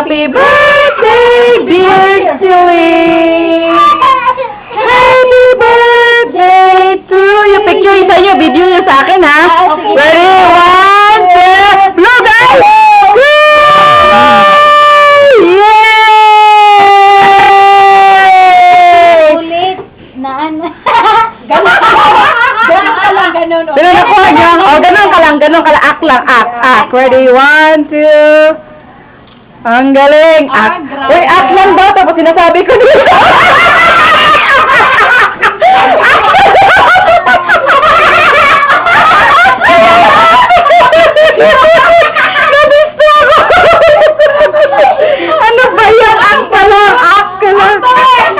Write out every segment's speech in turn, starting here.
Happy birthday, dear Chewing! Happy birthday to you! Picture sa inyo, video nyo sa akin, ha? Ready? 1, 2, blow, guys! Yay! Ulit na ano. Ganun ka lang, ganun. Pero nakuha nyo? O, ganun ka lang. Act lang, act. Ready? 1, 2... Ang galing! Act. Uy, act lang daw, tapos sinasabi ko dito. Nabisto ako! Ano ba yan? Act ka lang, act ka lang.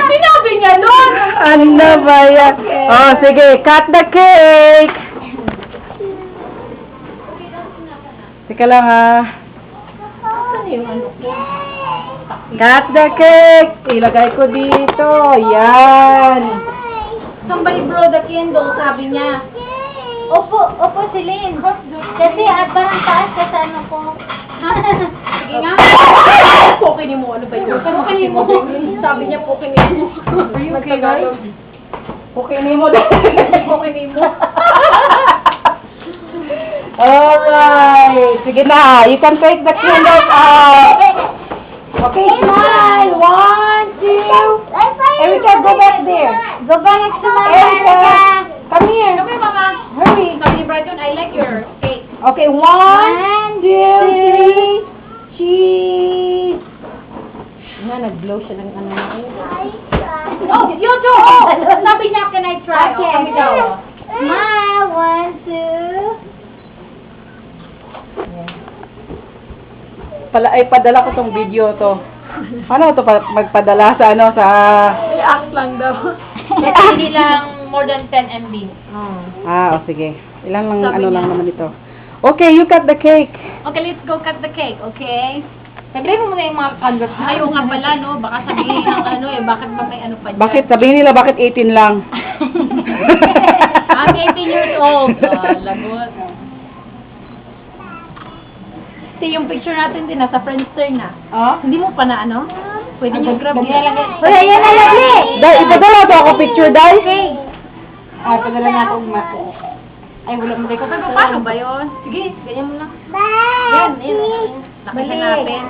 Sinabi niya nun. Ano ba yan? Oh, sige, cut the cake! Teka lang, Cut the cake! Ilagay ko dito. Yan. Somebody blow the candle, sabi niya. Opo, Celine. Kasi parang taas ka sa ano ko. Sige nga. Pukinin mo, ano ba yun? Pukinin mo. Sabi niya, pukinin mo. Are you okay, guys? Pukinin mo din. Pukinin mo. Alright. Sige na. You can take the candles out. Okay, smile. 1, 2. Erica, go back there. Go back next to Mama Erica, Erica. come here. Okay, Mama. Hurry. Sabi ni Brighton, I like your cake. Okay, 1, 2, 3. Cheese. Na, nag-blow siya ng ano. Oh, you too! Oh! Sabi niya, can I try? Okay. Oh, kami daw. Smile. 1, 2. Padala ko tong video to. Ano to magpadala sa ano sa I-act lang daw. Hindi lang more than 10 MB. Ah, sige. Ilang lang Sabi ano niya. lang naman ito. Okay, you cut the cake. Okay, let's go cut the cake, okay? Sabihin mo muna yung mga congrats. Ayaw nga pala, no? Baka sabihin ng ano eh, bakit ba may ano pa dyan? Bakit sabihin nila bakit 18 lang? I'm 18 years old. Lagot. See, yung picture natin din, nasa Friendster na. Oh? Hindi mo pa na ano? Pwede niyo grab yan. Uy, ayan na lagi. Dai, ipadala to ako picture, dai. Ah, padala na ako Ay, wala mo tayo. Paano ba yun? Sige, ganyan mo lang. Bye. Yan, yan. Nakihanapin.